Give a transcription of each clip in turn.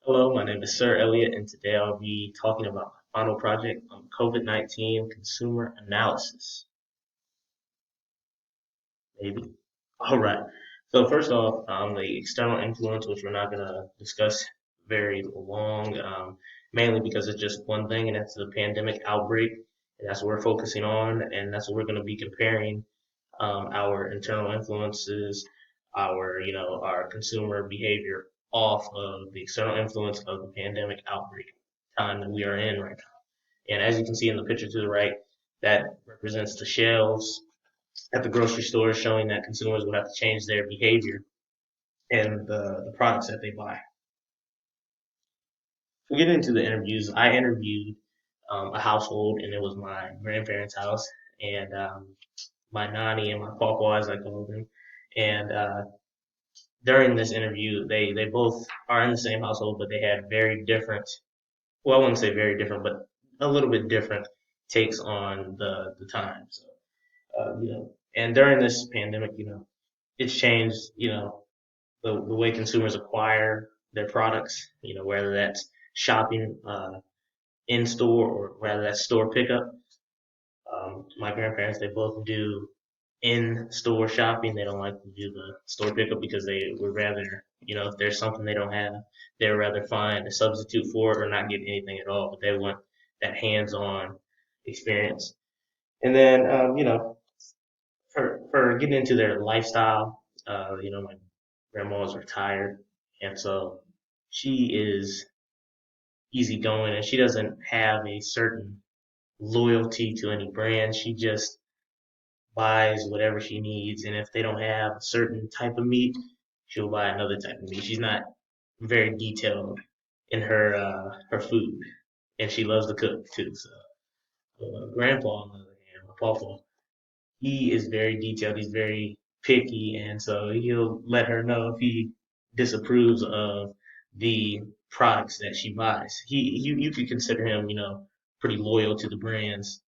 Hello, my name is Sir Elliott, and today I'll be talking about my final project on COVID-19 consumer analysis. Maybe. All right. So first off, the external influence, which we're not going to discuss very long, mainly because it's just one thing, and that's the pandemic outbreak, and that's what we're focusing on, and that's what we're going to be comparing our internal influences, our consumer behavior off of the external influence of the pandemic outbreak time that we are in right now. And as you can see in the picture to the right, that represents the shelves at the grocery store, showing that consumers will have to change their behavior and the products that they buy. We get into the interviews. I interviewed a household, and it was my grandparents' house, and my nanny and my pawpaw, as I call them. And during this interview, they both are in the same household, but they had very different. Well, I wouldn't say very different, but a little bit different takes on the times. And during this pandemic, it's changed, the way consumers acquire their products, whether that's shopping in store or rather that's store pickup. My grandparents, they both do in store shopping. They don't like to do the store pickup because they would rather, if there's something they don't have, they'd rather find a substitute for it or not get anything at all. But they want that hands on experience. And then, for getting into their lifestyle, my grandma's retired, and so she is easygoing, and she doesn't have a certain loyalty to any brand. She just buys whatever she needs, and if they don't have a certain type of meat, she'll buy another type of meat. She's not very detailed in her food, and she loves to cook too. So, grandpa, on the other hand, my papa, he is very detailed. He's very picky, and so he'll let her know if he disapproves of the products that she buys. You could consider him, pretty loyal to the brands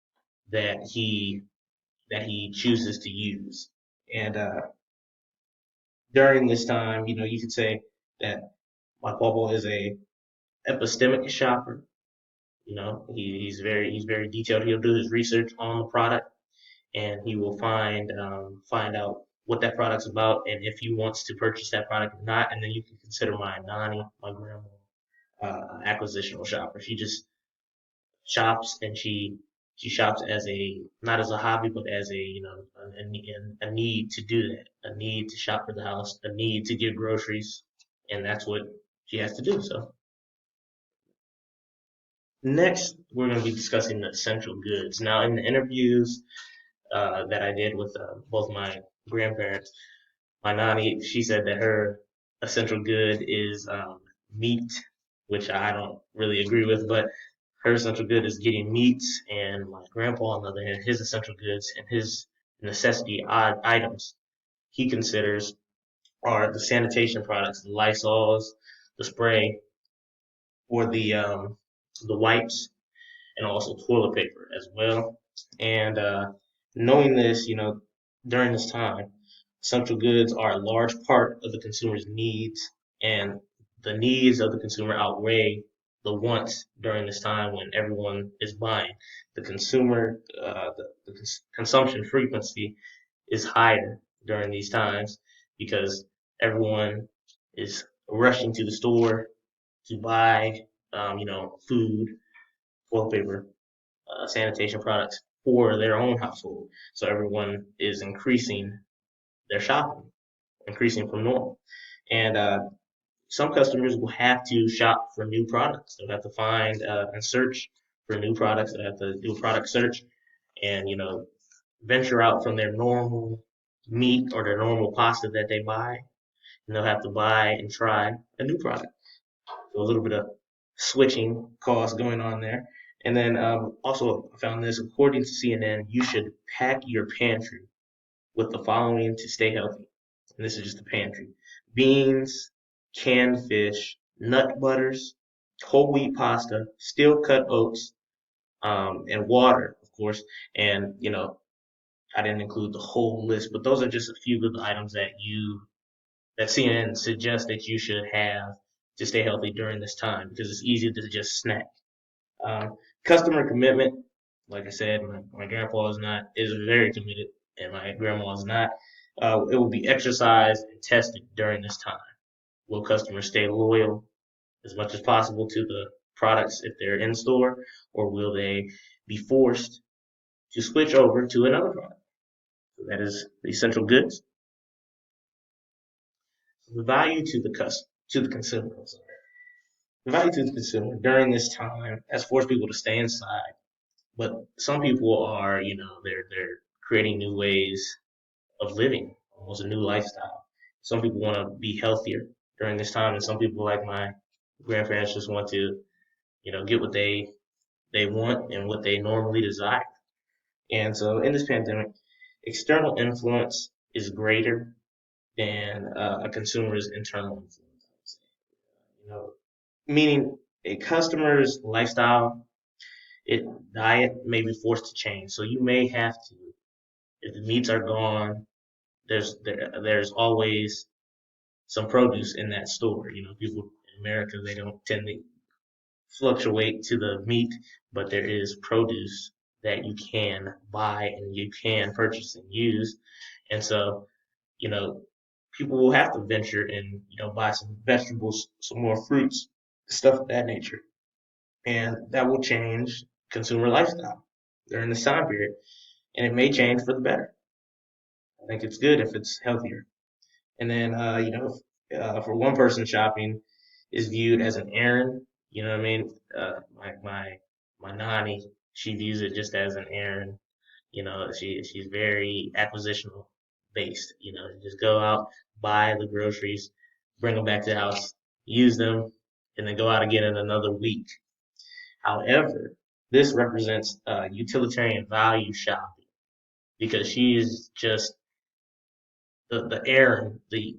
that he chooses to use. And during this time, you could say that my papa is a epistemic shopper. He's very detailed. He'll do his research on the product, and he will find out what that product's about and if he wants to purchase that product or not. And then you can consider my nanny, my grandma, acquisitional shopper. She just shops, and she shops as a not as a hobby, but as a need to do that, a need to shop for the house, a need to get groceries, and that's what she has to do. So next, we're going to be discussing the essential goods. Now, in the interviews that I did with both my grandparents, my nanny, she said that her essential good is meat, which I don't really agree with, but her essential good is getting meats, and my grandpa, on the other hand, his essential goods and his necessity odd items he considers are the sanitation products, the Lysols, the spray, or the wipes, and also toilet paper as well. And knowing this, during this time, essential goods are a large part of the consumer's needs, and the needs of the consumer outweigh the wants during this time when everyone is buying. The consumption frequency is higher during these times because everyone is rushing to the store to buy, food, toilet paper, sanitation products for their own household. So everyone is increasing their shopping, increasing from normal. And some customers will have to shop for new products. They'll have to find and search for new products. They'll have to do a product search and, venture out from their normal meat or their normal pasta that they buy. And they'll have to buy and try a new product. So a little bit of switching costs going on there. And then also I found this, according to CNN, you should pack your pantry with the following to stay healthy. And this is just the pantry: beans, canned fish, nut butters, whole wheat pasta, steel cut oats, and water, of course. And, I didn't include the whole list, but those are just a few of the items that CNN suggests that you should have to stay healthy during this time because it's easy to just snack. Customer commitment, like I said, my grandpa is very committed, and my grandma is not. It will be exercised and tested during this time. Will customers stay loyal as much as possible to the products if they're in store, or will they be forced to switch over to another product? So that is the essential goods. The value to the consumer. I'm sorry. The value to the consumer during this time has forced people to stay inside, but some people are, they're creating new ways of living, almost a new lifestyle. Some people want to be healthier during this time, and some people, like my grandparents, just want to, get what they want and what they normally desire. And so, in this pandemic, external influence is greater than a consumer's internal influence. I would say. Meaning a customer's lifestyle, it diet may be forced to change. So you may have to, if the meats are gone, there's always some produce in that store. People in America, they don't tend to fluctuate to the meat, but there is produce that you can buy and you can purchase and use. And so, you know, people will have to venture and, buy some vegetables, some more fruits, stuff of that nature. And that will change consumer lifestyle during this time period. And it may change for the better. I think it's good if it's healthier. And then, for one person, shopping is viewed as an errand. You know what I mean? My nanny, she views it just as an errand. She's very acquisitional based. Just go out, buy the groceries, bring them back to the house, use them, and then go out again in another week. However, this represents utilitarian value shopping because she is just the errand, the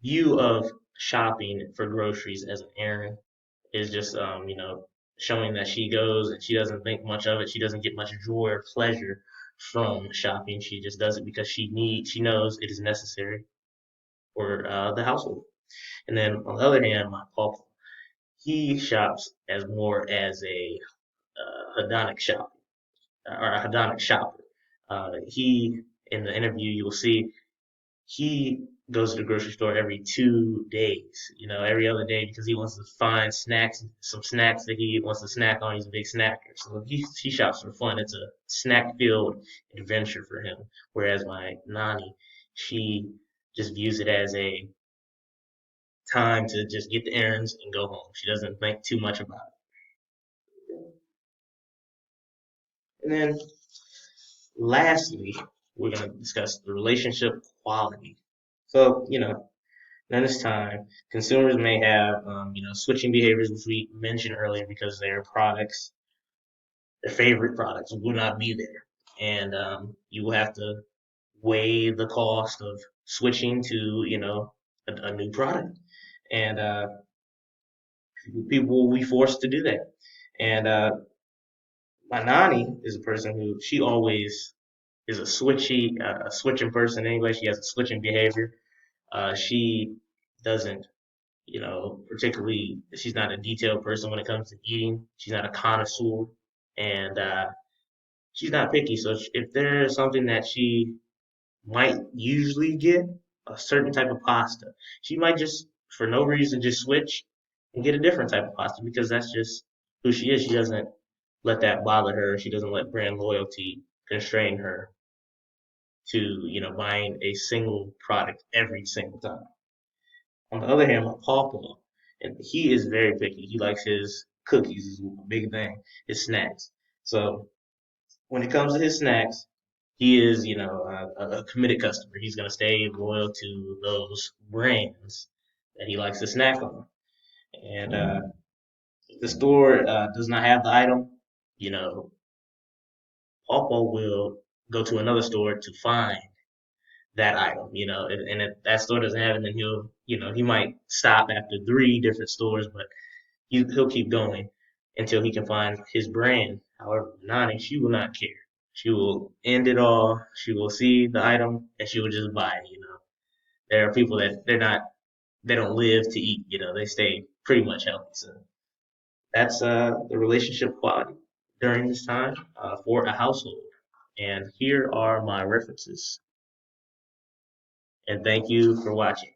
view of shopping for groceries as an errand is just showing that she goes and she doesn't think much of it. She doesn't get much joy or pleasure from shopping. She just does it because she knows it is necessary for the household. And then on the other hand, my papa, he shops as more as a hedonic shop or a hedonic shopper. He in the interview you'll see he goes to the grocery store every 2 days, every other day because he wants to find some snacks that he wants to snack on. He's a big snacker. So he shops for fun. It's a snack filled adventure for him. Whereas my Nani, she just views it as a time to just get the errands and go home. She doesn't think too much about it. And then lastly, we're going to discuss the relationship quality. So, during this time, consumers may have, switching behaviors, which we mentioned earlier, because their favorite products, will not be there, and you will have to weigh the cost of switching to, a new product, and people will be forced to do that. And my nanny is a person who she always is a switching person anyway. She has a switching behavior. She doesn't particularly, she's not a detailed person when it comes to eating. She's not a connoisseur, and she's not picky. So if there's something that she might usually get, a certain type of pasta, she might just, for no reason, just switch and get a different type of pasta because that's just who she is. She doesn't let that bother her. She doesn't let brand loyalty constrain her to, buying a single product every single time. On the other hand, my pawpaw, and he is very picky. He likes his cookies is a big thing, his snacks. So when it comes to his snacks, he is, a committed customer. He's going to stay loyal to those brands that he likes to snack on. And if the store does not have the item, you know, Pawpaw will go to another store to find that item, and if that store doesn't have it, then he might stop after 3 different stores, but he'll keep going until he can find his brand. However, Nani, she will not care. She will end it all. She will see the item and she will just buy it. There are people that they're not. they don't live to eat. They stay pretty much healthy. So that's the relationship quality during this time for a household. And here are my references. And thank you for watching.